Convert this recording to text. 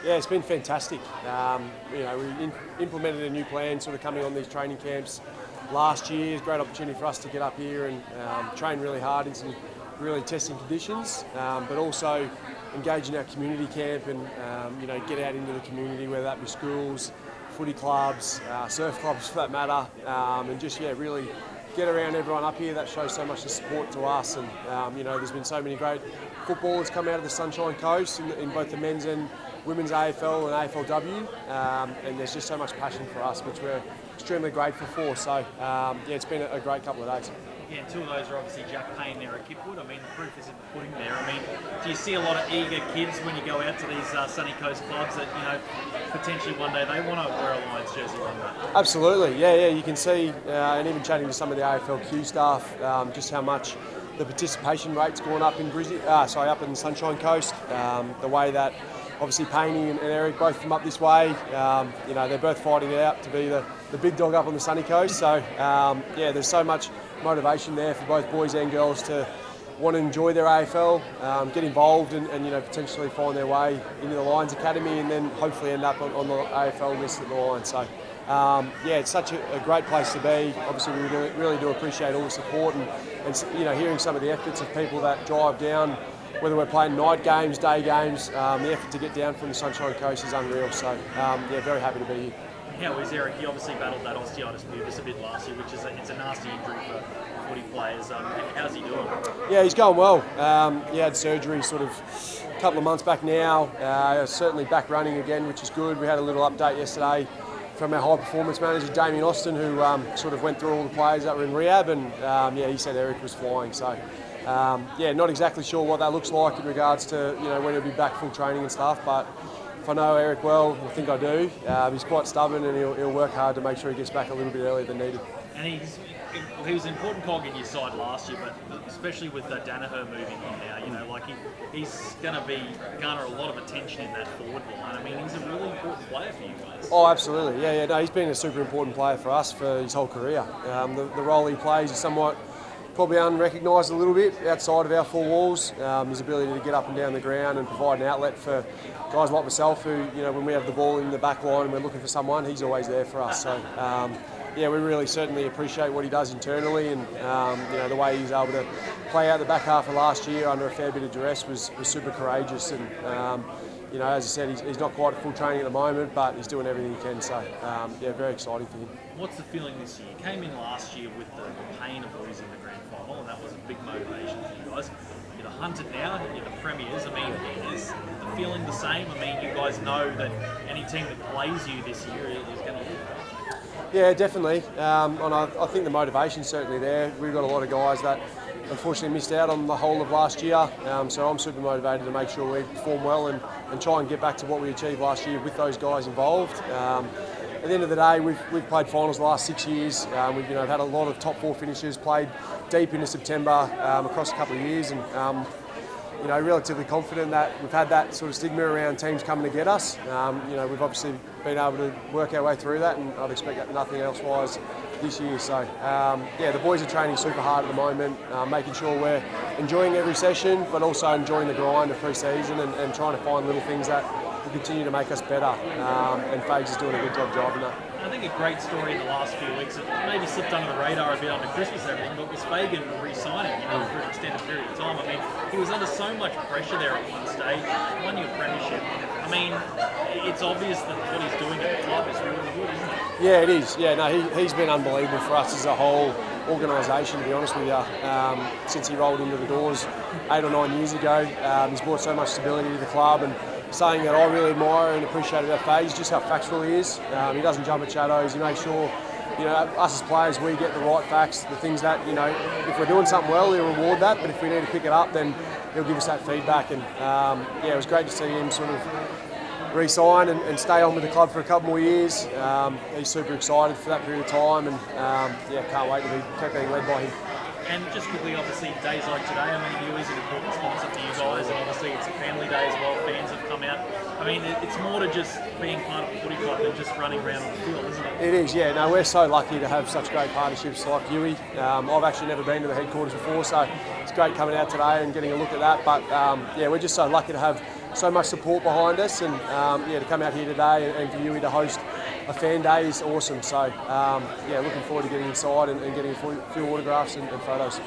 Yeah, it's been fantastic. We implemented a new plan sort of coming on these training camps last year. It's a great opportunity for us to get up here and train really hard in some really testing conditions, but also engage in our community camp and get out into the community, whether that be schools, footy clubs, surf clubs for that matter, and just really get around everyone up here. That shows so much support to us, and there's been so many great footballers come out of the Sunshine Coast in both the men's and women's AFL and AFLW, and there's just so much passion for us, which we're extremely grateful for. So it's been a great couple of days. Yeah, and two of those are obviously Jack Payne there at Kipwood. I mean, the proof is in the pudding there. I mean, do you see a lot of eager kids when you go out to these sunny coast clubs that, potentially one day they want to wear a Lions jersey one day? Absolutely, yeah, you can see, and even chatting to some of the AFLQ staff, just how much the participation rate's gone up in up in the Sunshine Coast. The way that obviously Payne and Eric, both from up this way, they're both fighting it out to be the big dog up on the sunny coast. So there's so much motivation there for both boys and girls to want to enjoy their AFL, get involved and potentially find their way into the Lions Academy and then hopefully end up on the AFL list at the Lions. So it's such a great place to be. Obviously we really do appreciate all the support and hearing some of the efforts of people that drive down, whether we're playing night games, day games, the effort to get down from the Sunshine Coast is unreal. So very happy to be here. How is Eric? He obviously battled that osteitis pubis a bit last year, which is it's a nasty injury for footy players. How's he doing? Yeah, he's going well. He had surgery sort of a couple of months back now. Certainly back running again, which is good. We had a little update yesterday from our high performance manager, Damien Austin, who sort of went through all the players that were in rehab, and he said Eric was flying. So not exactly sure what that looks like in regards to when he'll be back full training and stuff, but if I know Eric well, I think I do. He's quite stubborn and he'll work hard to make sure he gets back a little bit earlier than needed. And he was an important cog in your side last year, but especially with Danaher moving on now, he's going to garner a lot of attention in that forward line. I mean, he's a really important player for you guys. Oh, absolutely. No, he's been a super important player for us for his whole career. The role he plays is somewhat probably unrecognised a little bit outside of our four walls. His ability to get up and down the ground and provide an outlet for guys like myself who, when we have the ball in the back line and we're looking for someone, he's always there for us. So, we really certainly appreciate what he does internally, and the way he's able to play out the back half of last year under a fair bit of duress was super courageous. And as I said, he's not quite at full training at the moment, but he's doing everything he can. So, very exciting for him. What's the feeling this year? You came in last year with the pain of losing the grand final, and that was a big motivation for you guys. You're the hunted now, you're the premiers. I mean, is the feeling the same? I mean, you guys know that any team that plays you this year is going to lose. Yeah, definitely. And I think the motivation's certainly there. We've got a lot of guys that unfortunately missed out on the whole of last year. So I'm super motivated to make sure we perform well and try and get back to what we achieved last year with those guys involved. At the end of the day, we've played finals the last 6 years. We've had a lot of top four finishes, played deep into September across a couple of years, and relatively confident that we've had that sort of stigma around teams coming to get us. We've obviously been able to work our way through that, and I'd expect that nothing else-wise this year. So, the boys are training super hard at the moment, making sure we're enjoying every session, but also enjoying the grind of pre-season and trying to find little things that will continue to make us better. And Fags is doing a good job driving that. I think a great story in the last few weeks, it maybe slipped under the radar a bit under Christmas and everything, but was Fagan re-signing for an extended period of time. I mean, he was under so much pressure there at one stage, won you a premiership. I mean, it's obvious that what he's doing at the club is really good, isn't it? Yeah, it is. He's been unbelievable for us as a whole organisation, to be honest with you. Since he rolled into the doors 8 or 9 years ago, he's brought so much stability to the club, and something that I really admire and appreciate about Faye is just how factual he is. He doesn't jump at shadows. He makes sure, us as players, we get the right facts, the things that, if we're doing something well, he'll reward that, but if we need to pick it up, then he'll give us that feedback. And it was great to see him sort of re-sign and stay on with the club for a couple more years. He's super excited for that period of time, and can't wait to keep being led by him. And just quickly, obviously, days like today, I mean, Huey's an important sponsor for you guys, and obviously it's a family day as well. Fans have come out. I mean, it's more to just being part of a footy club than just running around on the field, isn't it? It is, yeah. No, we're so lucky to have such great partnerships like Huey. I've actually never been to the headquarters before, so it's great coming out today and getting a look at that. But we're just so lucky to have so much support behind us, and to come out here today and for Yui to host a fan day is awesome. So looking forward to getting inside and getting a few autographs and photos.